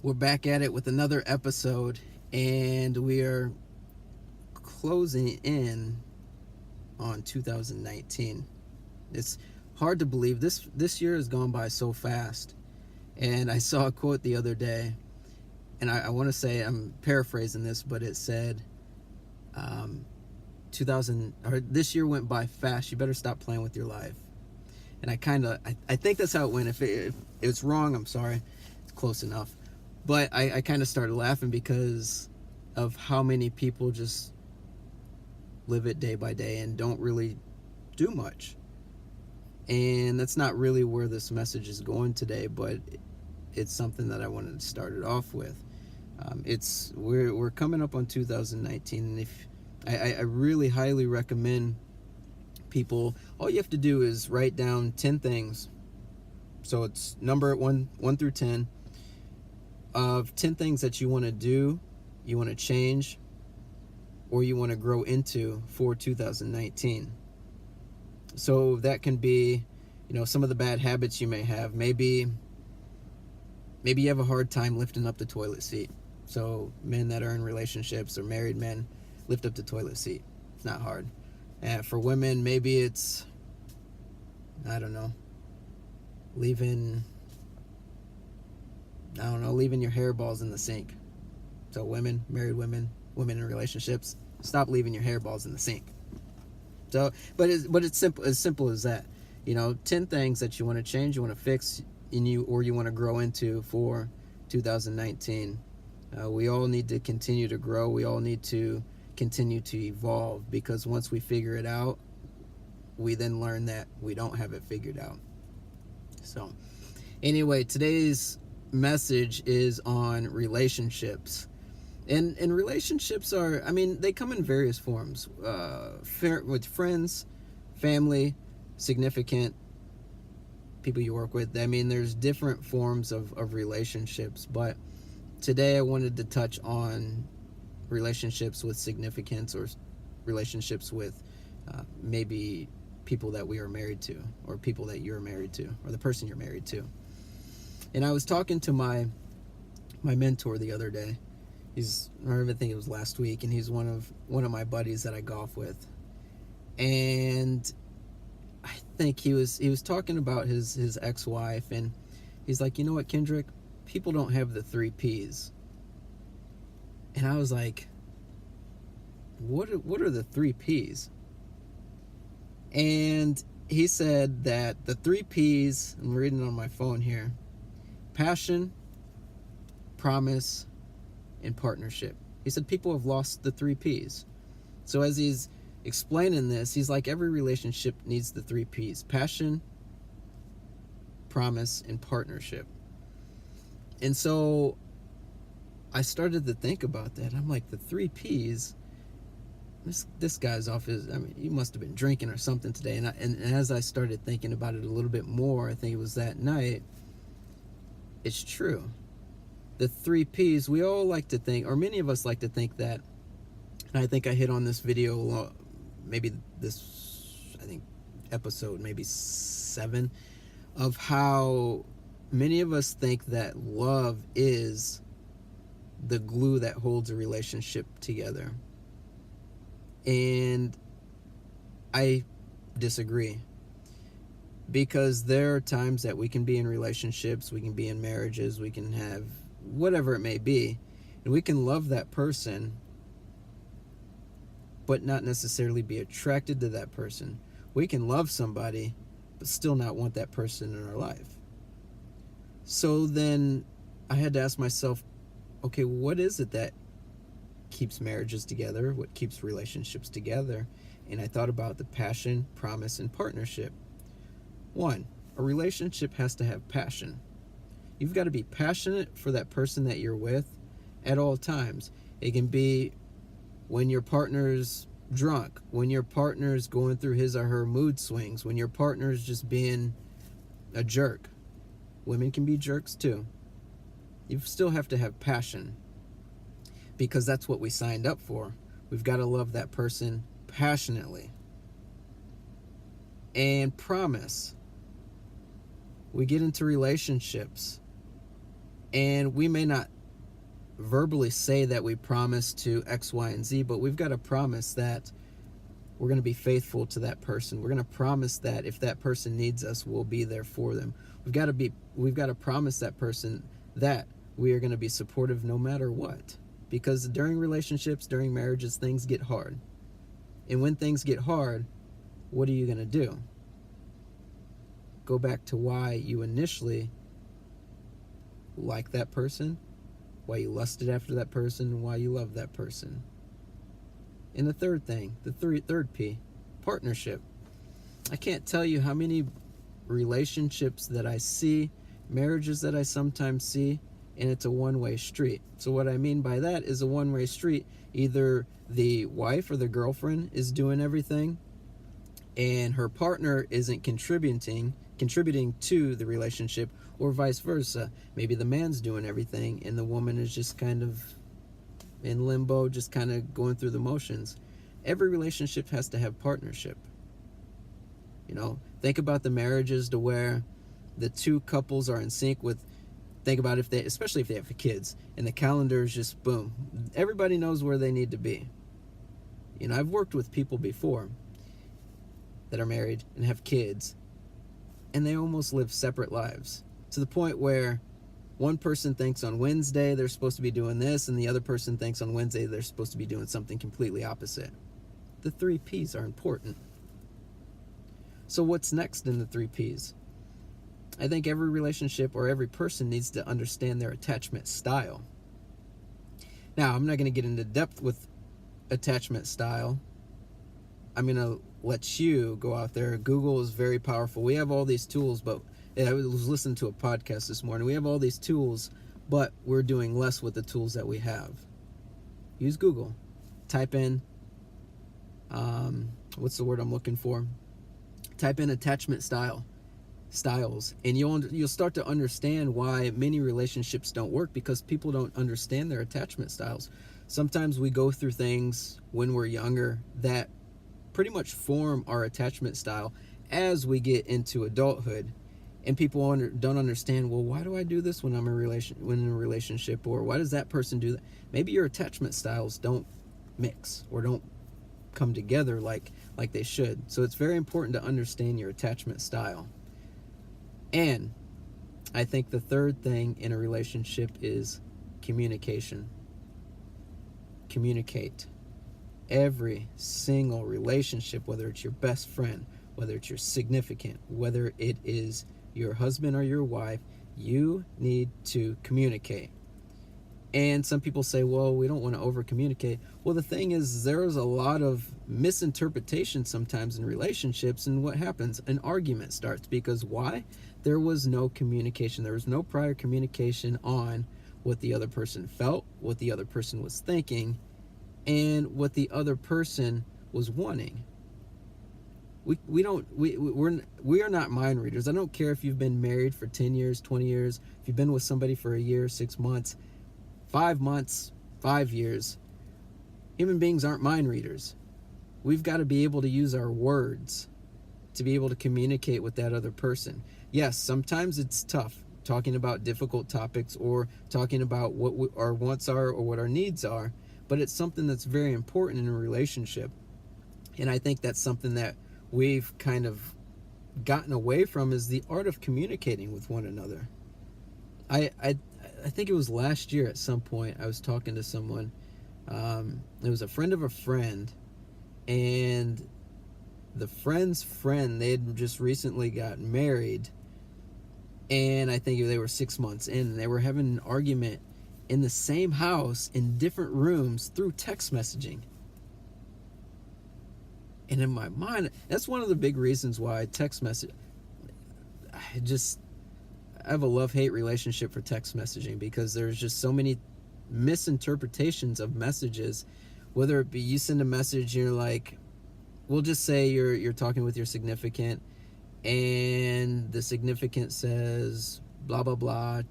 We're back at it with another episode, and we are closing in on 2019. It's hard to believe this year has gone by so fast. And I saw a quote the other day, and I want to say I'm paraphrasing this, but it said, um, 2000 or this year went by fast. You better stop playing with your life. And I think that's how it went. If it's wrong, I'm sorry. It's close enough. But I kind of started laughing because of how many people just live it day by day and don't really do much. And that's not really where this message is going today, but it's something that I wanted to start it off with. We're coming up on 2019, and if I really highly recommend people, all you have to do is write down 10 things. So it's number 1 through 10 of 10 things that you want to do, you want to change, or you want to grow into for 2019. So that can be, some of the bad habits you may have. Maybe you have a hard time lifting up the toilet seat. So men that are in relationships or married men, lift up the toilet seat. It's not hard. And for women, maybe it's, I don't know, leaving your hairballs in the sink. So women, married women, women in relationships, stop leaving your hairballs in the sink. So, but it's simple as that. 10 things that you want to change, you want to fix, or you want to grow into for 2019. We all need to continue to grow. We all need to continue to evolve, because once we figure it out, we then learn that we don't have it figured out. So, anyway, today's message is on relationships. And relationships they come in various forms. With friends, family, significant people you work with. There's different forms of relationships. But today I wanted to touch on relationships with significance, or relationships with maybe people that we are married to, or people that you're married to, or the person you're married to. And I was talking to my mentor the other day. I think it was last week, and he's one of my buddies that I golf with. And I think he was talking about his ex-wife, and he's like, you know what, Kendrick, people don't have the 3 P's. And I was like, what are the 3 P's? And he said that the 3 P's, I'm reading on my phone here: passion, promise, and partnership. He said people have lost the 3 P's. So as he's explaining this, he's like, every relationship needs the 3 P's: passion, promise, and partnership. And so I started to think about that. I'm like, the 3 P's, this guy's off his, he must have been drinking or something today. And as I started thinking about it a little bit more, I think it was that night, it's true. The 3 P's, we all like to think, or many of us like to think that, and I think I hit on this video, episode maybe 7, of how many of us think that love is the glue that holds a relationship together. And I disagree, because there are times that we can be in relationships, we can be in marriages, we can have whatever it may be, and we can love that person but not necessarily be attracted to that person. We can love somebody but still not want that person in our life. So then I had to ask myself, okay, what is it that keeps marriages together? What keeps relationships together? And I thought about the passion, promise, and partnership. 1, a relationship has to have passion. You've got to be passionate for that person that you're with at all times. It can be when your partner's drunk, when your partner's going through his or her mood swings, when your partner's just being a jerk. Women can be jerks too. You still have to have passion, because that's what we signed up for. We've got to love that person passionately. And promise. We get into relationships, and we may not verbally say that we promise to X, Y, and Z, but we've got to promise that we're going to be faithful to that person. We're going to promise that if that person needs us, we'll be there for them. We've got to promise that person that we are going to be supportive no matter what. Because during relationships, during marriages, things get hard. And when things get hard, what are you going to do? Go back to why you initially liked that person, why you lusted after that person, and why you love that person. And the third thing, third P, partnership. I can't tell you how many relationships that I see, marriages that I sometimes see, and it's a one-way street. So what I mean by that is a one-way street. Either the wife or the girlfriend is doing everything, and her partner isn't contributing to the relationship, or vice versa. Maybe the man's doing everything, and the woman is just kind of in limbo, just kind of going through the motions. Every relationship has to have partnership. Think about the marriages to where the two couples are in sync with, think about especially if they have kids, and the calendar is just boom. Everybody knows where they need to be. I've worked with people before that are married and have kids, and they almost live separate lives, to the point where one person thinks on Wednesday they're supposed to be doing this, and the other person thinks on Wednesday they're supposed to be doing something completely opposite. The 3 Ps are important. So what's next in the 3 Ps? I think every relationship or every person needs to understand their attachment style. Now, I'm not going to get into depth with attachment style. I'm going to let you go out there. Google is very powerful. We have all these tools, but I was listening to a podcast this morning. We have all these tools, but we're doing less with the tools that we have. Use Google. Type in, what's the word I'm looking for? Type in attachment styles, and you'll start to understand why many relationships don't work, because people don't understand their attachment styles. Sometimes we go through things when we're younger that pretty much form our attachment style as we get into adulthood, and people don't understand, well, why do I do this when I'm in a relationship, or why does that person do that? Maybe your attachment styles don't mix or don't come together like they should. So it's very important to understand your attachment style. And I think the third thing in a relationship is communication. Communicate. Every single relationship, whether it's your best friend, whether it's your significant, whether it is your husband or your wife, you need to communicate. And some people say, well, we don't want to over communicate. Well, the thing is, there's a lot of misinterpretation sometimes in relationships, and what happens? An argument starts. Because why? There was no communication. There was no prior communication on what the other person felt, what the other person was thinking, and what the other person was wanting. We are not mind readers. I don't care if you've been married for 10 years, 20 years, if you've been with somebody for a year, 6 months, 5 months, 5 years. Human beings aren't mind readers. We've got to be able to use our words to be able to communicate with that other person. Yes, sometimes it's tough talking about difficult topics, or talking about what our wants are or what our needs are, but it's something that's very important in a relationship. And I think that's something that we've kind of gotten away from, is the art of communicating with one another. I think it was last year at some point I was talking to someone. It was a friend of a friend, and the friend's friend, they had just recently got married, and I think they were 6 months in, and they were having an argument in the same house in different rooms through text messaging. And in my mind, that's one of the big reasons why text message, I have a love-hate relationship for text messaging, because there's just so many misinterpretations of messages. Whether it be you send a message, you're like, we'll just say you're talking with your significant, and the significant says blah blah blah,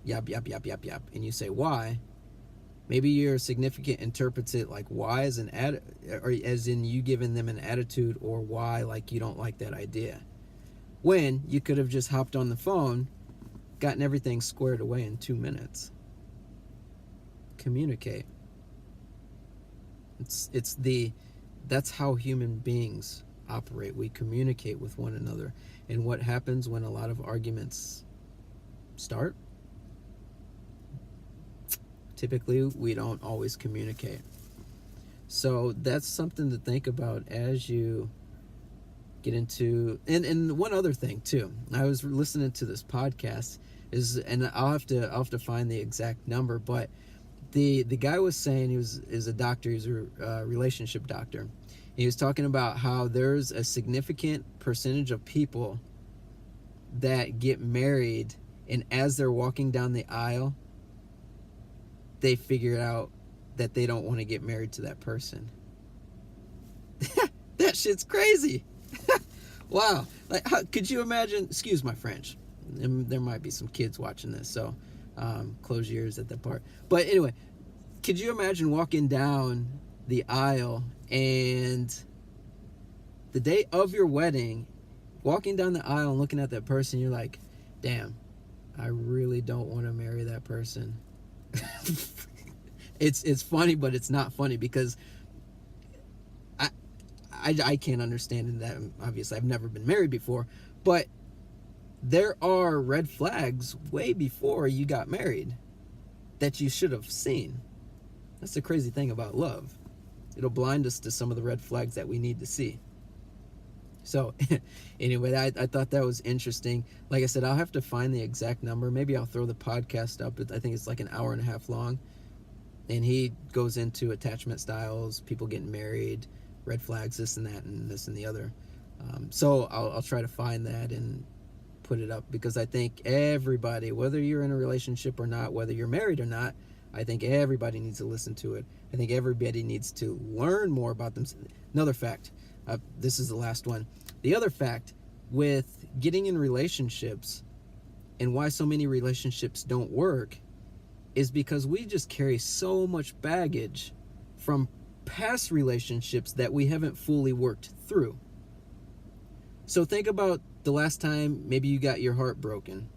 yap yap yap yap yap, and you say why. Maybe your significant interprets it like why as or as in you giving them an attitude, or why like you don't like that idea, when you could have just hopped on the phone, gotten everything squared away in 2 minutes. communicate. That's how human beings operate. We communicate with one another. And what happens when a lot of arguments start? Typically, we don't always communicate. So that's something to think about as you get into. And one other thing too. I was listening to this podcast, and I'll have to find the exact number, but the guy was saying, is a doctor, he's a relationship doctor. He was talking about how there's a significant percentage of people that get married, and as they're walking down the aisle, they figure out that they don't want to get married to that person. That shit's crazy. Wow. Like, could you imagine? Excuse my French. There might be some kids watching this, so close your ears at that part. But anyway, could you imagine walking down the aisle and the day of your wedding, walking down the aisle and looking at that person, you're like, damn, I really don't want to marry that person. It's funny, but it's not funny, because I can't understand that. Obviously, I've never been married before, but there are red flags way before you got married that you should have seen. That's the crazy thing about love. It'll blind us to some of the red flags that we need to see. So anyway, I thought that was interesting. Like I said, I'll have to find the exact number. Maybe I'll throw the podcast up. I think it's like an hour and a half long. And he goes into attachment styles, people getting married, red flags, this and that, and this and the other. So I'll try to find that and put it up, because I think everybody, whether you're in a relationship or not, whether you're married or not, I think everybody needs to listen to it. I think everybody needs to learn more about them. Another fact, this is the last one. The other fact with getting in relationships and why so many relationships don't work is because we just carry so much baggage from past relationships that we haven't fully worked through. So think about the last time maybe you got your heart broken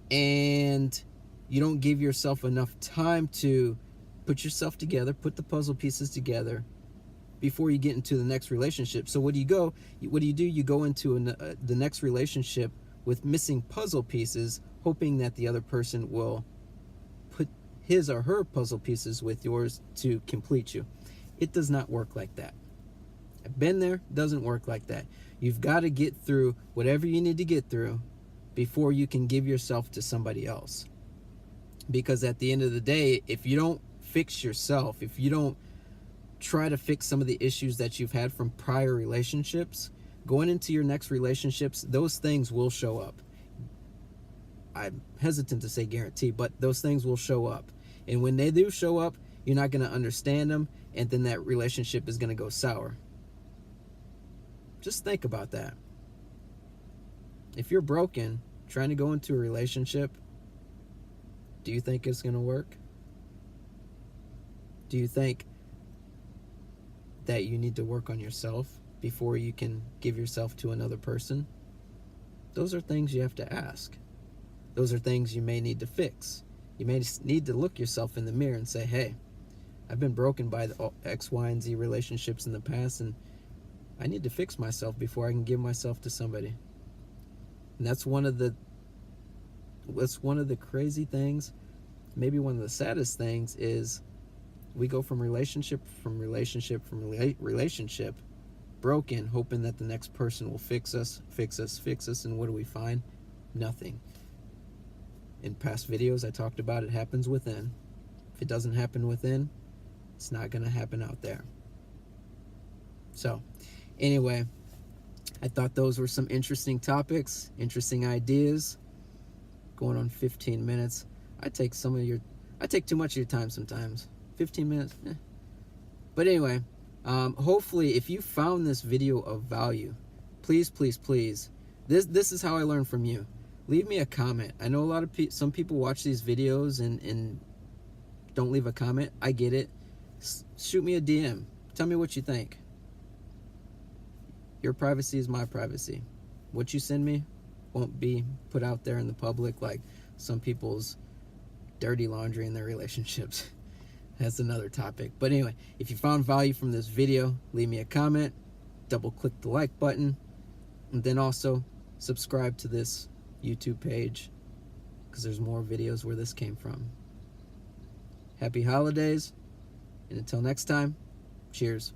and you don't give yourself enough time to put yourself together, put the puzzle pieces together before you get into the next relationship. So what do? You go into the next relationship with missing puzzle pieces, hoping that the other person will put his or her puzzle pieces with yours to complete you. It does not work like that. I've been there. Doesn't work like that. You've got to get through whatever you need to get through before you can give yourself to somebody else. Because at the end of the day, if you don't fix yourself, if you don't try to fix some of the issues that you've had from prior relationships, going into your next relationships, those things will show up. I'm hesitant to say guarantee, but those things will show up. And when they do show up, you're not going to understand them, and then that relationship is going to go sour. Just think about that. If you're broken, trying to go into a relationship, do you think it's going to work? Do you think that you need to work on yourself before you can give yourself to another person? Those are things you have to ask. Those are things you may need to fix. You may need to look yourself in the mirror and say, hey, I've been broken by the X, Y, and Z relationships in the past, and I need to fix myself before I can give myself to somebody. And that's one of the crazy things, maybe one of the saddest things, is we go from relationship, broken, hoping that the next person will fix us, and what do we find? Nothing. In past videos I talked about it happens within. If it doesn't happen within, it's not going to happen out there. So, anyway, I thought those were some interesting topics, interesting ideas. Going on 15 minutes. I take too much of your time sometimes. 15 minutes. But anyway, hopefully if you found this video of value, please, this is how I learn from you. Leave me a comment. I know some people watch these videos and don't leave a comment. I get it. Shoot me a DM. Tell me what you think. Your privacy is my privacy. What you send me won't be put out there in the public like some people's dirty laundry in their relationships. That's another topic. But anyway, if you found value from this video, leave me a comment, double click the like button, and then also subscribe to this YouTube page, because there's more videos where this came from. Happy holidays, and until next time, cheers.